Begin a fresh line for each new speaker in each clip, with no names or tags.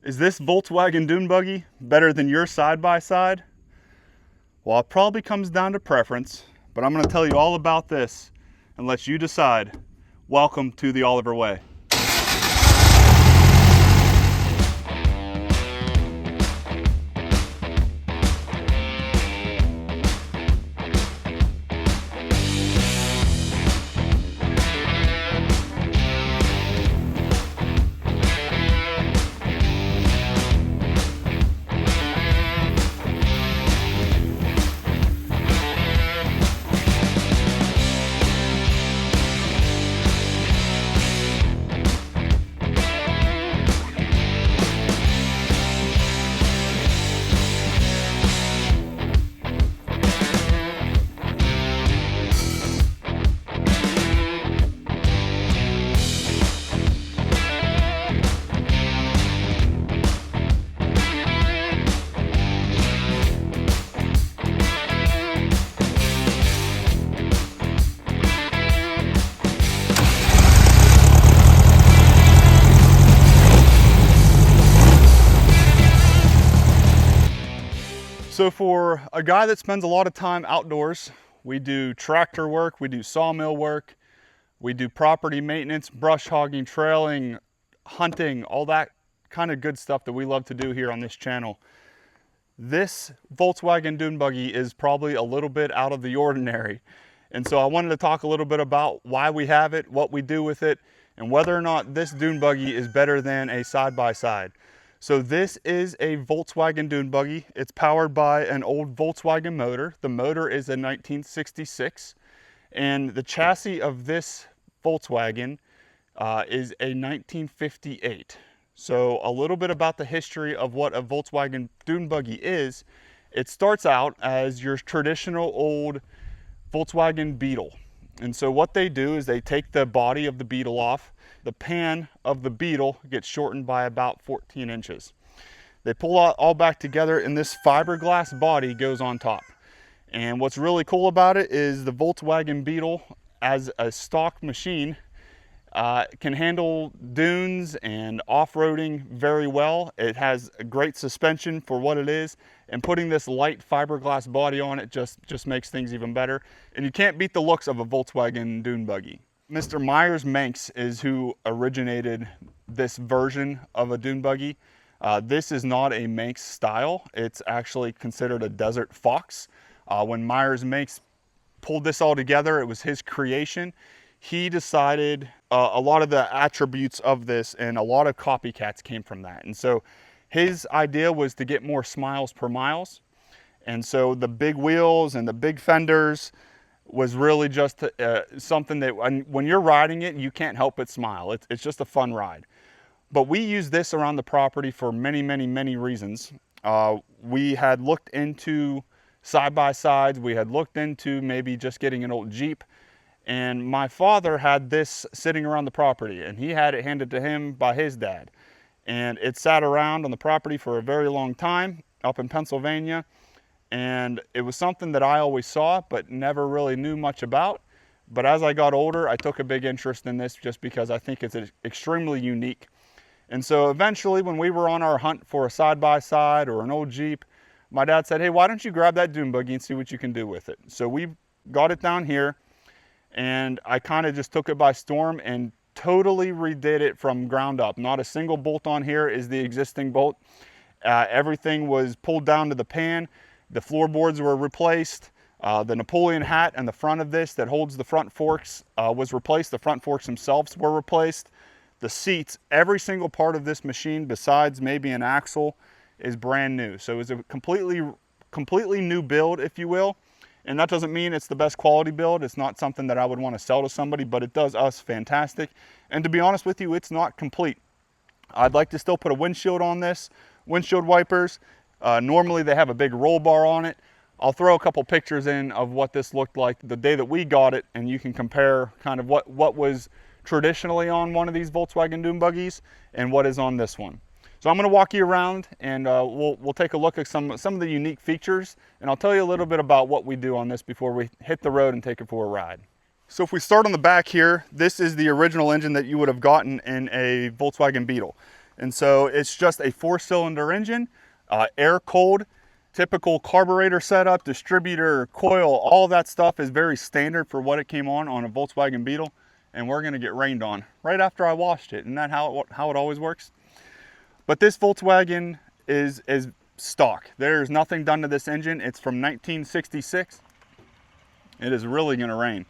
Is this Volkswagen Dune Buggy better than your side-by-side? Well, it probably comes down to preference, but I'm going to tell you all about this and let you decide. Welcome to the Oliver Way. So for a guy that spends a lot of time outdoors, we do tractor work, we do sawmill work, we do property maintenance, brush hogging, trailing, hunting, all that kind of good stuff that we love to do here on this channel. This Volkswagen Dune Buggy is probably a little bit out of the ordinary. And so I wanted to talk a little bit about why we have it, what we do with it, and whether or not this Dune Buggy is better than a side-by-side. So this is a Volkswagen Dune Buggy. It's powered by an old Volkswagen motor. The motor is a 1966, and the chassis of this Volkswagen is a 1958. So a little bit about the history of what a Volkswagen Dune Buggy is. It starts out as your traditional old Volkswagen Beetle. And so what they do is they take the body of the Beetle off. The pan of the Beetle gets shortened by about 14 inches. They pull it all back together and this fiberglass body goes on top. And what's really cool about it is the Volkswagen Beetle as a stock machine can handle dunes and off-roading very well. It has a great suspension for what it is, and putting this light fiberglass body on it just makes things even better. And you can't beat the looks of a Volkswagen Dune Buggy. Mr. Myers-Manx is who originated this version of a Dune Buggy. This is not a Manx style. It's actually considered a Desert Fox. When Myers-Manx pulled this all together, it was his creation. He decided a lot of the attributes of this, and a lot of copycats came from that. And so his idea was to get more smiles per miles. And so the big wheels and the big fenders was really just something that when you're riding it, you can't help but smile. It's just a fun ride. But we use this around the property for many, many, many reasons. We had looked into side-by-sides. We had looked into maybe just getting an old Jeep. And my father had this sitting around the property, and he had it handed to him by his dad. And it sat around on the property for a very long time up in Pennsylvania. And it was something that I always saw, but never really knew much about. But as I got older, I took a big interest in this just because I think it's extremely unique. And so eventually, when we were on our hunt for a side-by-side or an old Jeep, my dad said, hey, why don't you grab that Dune Buggy and see what you can do with it? So we got it down here, and I kind of just took it by storm and totally redid it from ground up. Not a single bolt on here is the existing bolt. Everything was pulled down to the pan. The floorboards were replaced. The Napoleon hat and the front of this that holds the front forks was replaced. The front forks themselves were replaced. The seats, every single part of this machine besides maybe an axle is brand new. So it was a completely new build, if you will. And that doesn't mean it's the best quality build. It's not something that I would want to sell to somebody, but it does us fantastic. And to be honest with you, it's not complete. I'd like to still put a windshield on this, windshield wipers. Normally they have a big roll bar on it. I'll throw a couple pictures in of what this looked like the day that we got it, and you can compare kind of what was traditionally on one of these Volkswagen Dune Buggies and what is on this one. So I'm going to walk you around, and we'll take a look at some of the unique features, and I'll tell you a little bit about what we do on this before we hit the road and take it for a ride. So if we start on the back here, this is the original engine that you would have gotten in a Volkswagen Beetle. And so it's just a 4-cylinder engine, air cooled, typical carburetor setup, distributor, coil, all that stuff is very standard for what it came on a Volkswagen Beetle. And we're gonna get rained on right after I washed it. Isn't that how it always works? But this Volkswagen is stock. There's nothing done to this engine. It's from 1966. It is really gonna rain.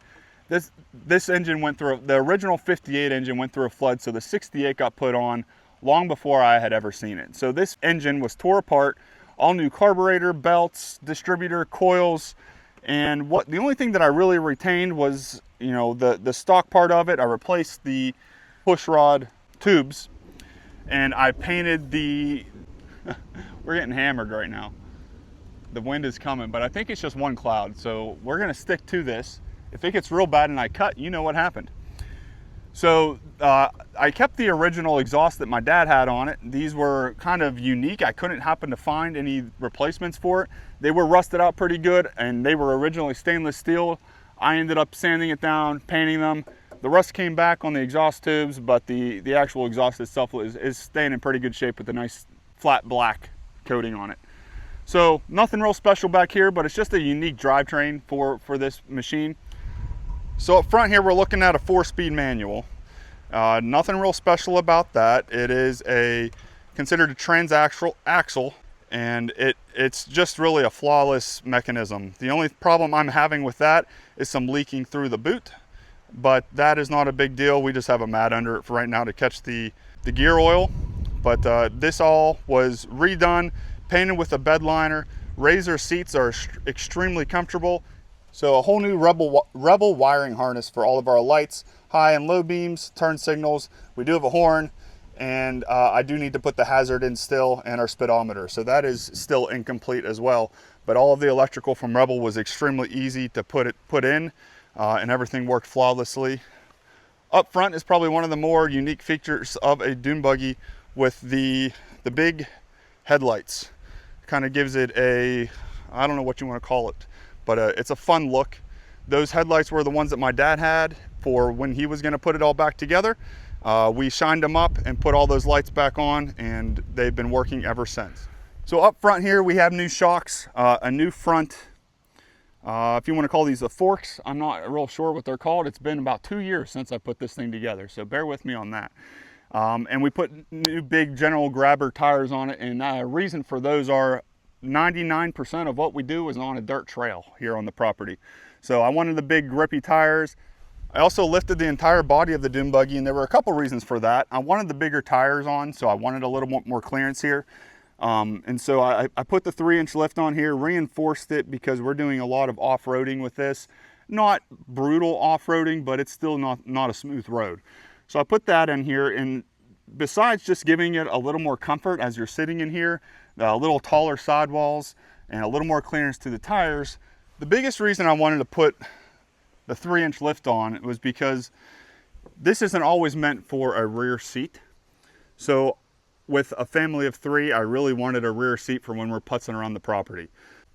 This engine went through, the original 58 engine went through a flood, so the 68 got put on long before I had ever seen it. So this engine was tore apart, all new carburetor, belts, distributor, coils, and the only thing that I really retained was, you know, the stock part of it. I replaced the push rod tubes, and I painted the, we're getting hammered right now. The wind is coming, but I think it's just one cloud, so we're gonna stick to this. If it gets real bad and I cut, you know what happened. So I kept the original exhaust that my dad had on it. These were kind of unique. I couldn't happen to find any replacements for it. They were rusted out pretty good, and they were originally stainless steel. I ended up sanding it down, painting them. The rust came back on the exhaust tubes, but the actual exhaust itself is staying in pretty good shape with a nice flat black coating on it. So nothing real special back here, but it's just a unique drivetrain for this machine. So up front here, we're looking at a 4-speed manual. Nothing real special about that. It is considered a transaxle axle, and it's just really a flawless mechanism. The only problem I'm having with that is some leaking through the boot, but that is not a big deal. We just have a mat under it for right now to catch the gear oil. But this all was redone, painted with a bed liner. Razor seats are extremely comfortable. So a whole new Rebel wiring harness for all of our lights, high and low beams, turn signals. We do have a horn, and I do need to put the hazard in still, and our speedometer. So that is still incomplete as well. But all of the electrical from Rebel was extremely easy to put in, and everything worked flawlessly. Up front is probably one of the more unique features of a dune buggy with the big headlights. Kind of gives it a, I don't know what you want to call it, but it's a fun look. Those headlights were the ones that my dad had for when he was going to put it all back together. We shined them up and put all those lights back on, and they've been working ever since. So up front here we have new shocks, a new front, if you want to call these the forks, I'm not real sure what they're called. It's been about 2 years since I put this thing together, so bear with me on that. And we put new big General Grabber tires on it, and the reason for those are 99% of what we do is on a dirt trail here on the property. So I wanted the big grippy tires. I also lifted the entire body of the dune buggy, and there were a couple reasons for that. I wanted the bigger tires on, so I wanted a little more clearance here. And so I put the 3-inch lift on here, reinforced it because we're doing a lot of off-roading with this. Not brutal off-roading, but it's still not a smooth road. So I put that in here, and besides just giving it a little more comfort as you're sitting in here, a little taller sidewalls, and a little more clearance to the tires, the biggest reason I wanted to put the 3-inch lift on was because this isn't always meant for a rear seat. So with a family of 3, I really wanted a rear seat for when we're putzing around the property.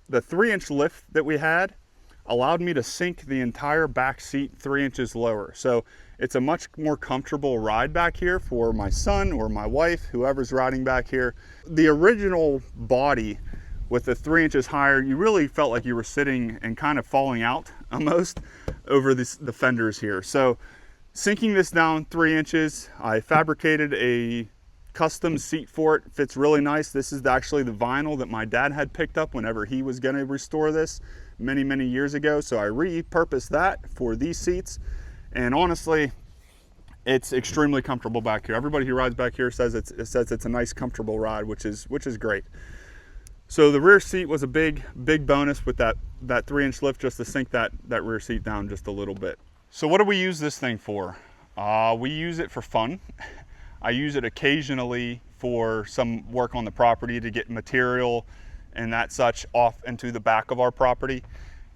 The 3-inch lift that we had allowed me to sink the entire back seat 3 inches lower. So it's a much more comfortable ride back here for my son or my wife, whoever's riding back here. The original body with the 3 inches higher, you really felt like you were sitting and kind of falling out almost over the fenders here. So sinking this down 3 inches, I fabricated a custom seat for it. Fits really nice. This is actually the vinyl that my dad had picked up whenever he was going to restore this many years ago. So I repurposed that for these seats, and honestly, it's extremely comfortable back here. Everybody who rides back here says it's a nice, comfortable ride, which is great. So the rear seat was a big bonus with that 3-inch lift, just to sink that rear seat down just a little bit. So what do we use this thing for? We use it for fun. I use it occasionally for some work on the property to get material and that such off into the back of our property.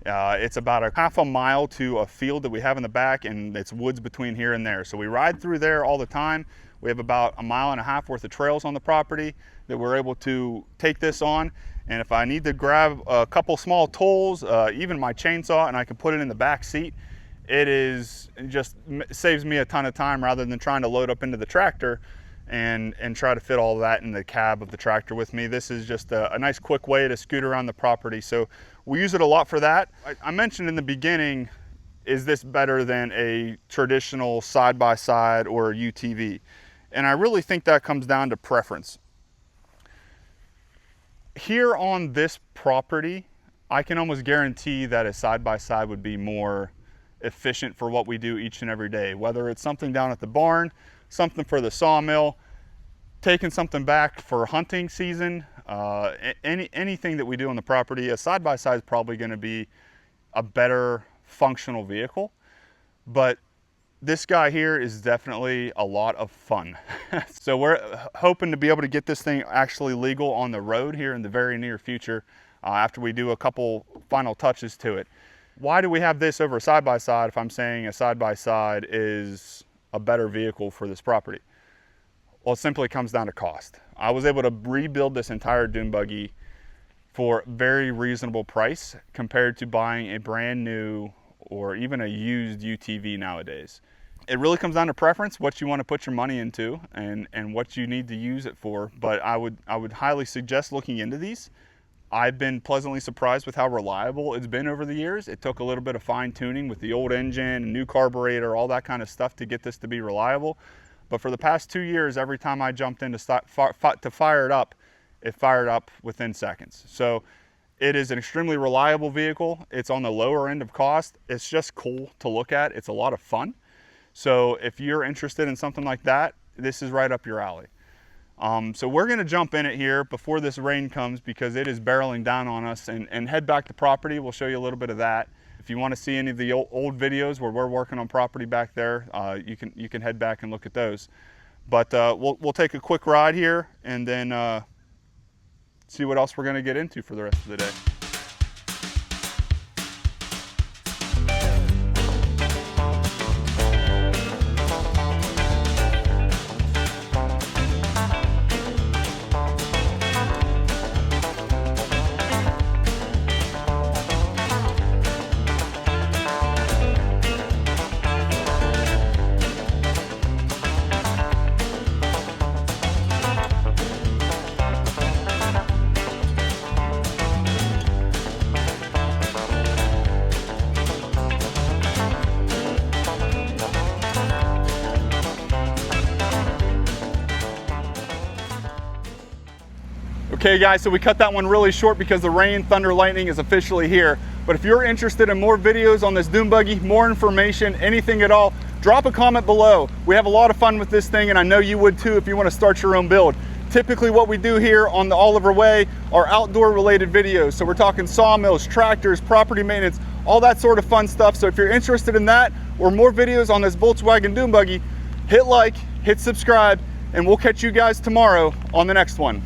It's about a half a mile to a field that we have in the back, and it's woods between here and there. So we ride through there all the time. We have about 1.5 miles worth of trails on the property that we're able to take this on. And if I need to grab a couple small tools, even my chainsaw, and I can put it in the back seat, it just saves me a ton of time rather than trying to load up into the tractor and try to fit all of that in the cab of the tractor with me. This is just a nice quick way to scoot around the property. So we use it a lot for that. I mentioned in the beginning, is this better than a traditional side-by-side or UTV? And I really think that comes down to preference. Here on this property, I can almost guarantee that a side-by-side would be more efficient for what we do each and every day, whether it's something down at the barn, something for the sawmill, taking something back for hunting season, anything that we do on the property. A side-by-side is probably going to be a better functional vehicle, but this guy here is definitely a lot of fun. So we're hoping to be able to get this thing actually legal on the road here in the very near future, after we do a couple final touches to it. Why do we have this over a side-by-side if I'm saying a side-by-side is a better vehicle for this property? Well, it simply comes down to cost. I was able to rebuild this entire dune buggy for a very reasonable price compared to buying a brand new or even a used UTV nowadays. It really comes down to preference, what you want to put your money into and what you need to use it for. But I would highly suggest looking into these. I've been pleasantly surprised with how reliable it's been over the years. It took a little bit of fine tuning with the old engine, new carburetor, all that kind of stuff to get this to be reliable. But for the past 2 years, every time I jumped in to fire it fired up within seconds. So it is an extremely reliable vehicle. It's on the lower end of cost. It's just cool to look at. It's a lot of fun. So if you're interested in something like that, this is right up your alley. So we're gonna jump in it here before this rain comes because it is barreling down on us, and head back to property. We'll show you a little bit of that. If you want to see any of the old videos where we're working on property back there, you can head back and look at those. But we'll take a quick ride here and then see what else we're gonna get into for the rest of the day. Okay guys, so we cut that one really short because the rain, thunder, lightning is officially here. But if you're interested in more videos on this dune buggy, more information, anything at all, drop a comment below. We have a lot of fun with this thing, and I know you would too if you want to start your own build. Typically what we do here on the Oliver Way are outdoor related videos. So we're talking sawmills, tractors, property maintenance, all that sort of fun stuff. So if you're interested in that or more videos on this Volkswagen dune buggy, hit like, hit subscribe, and we'll catch you guys tomorrow on the next one.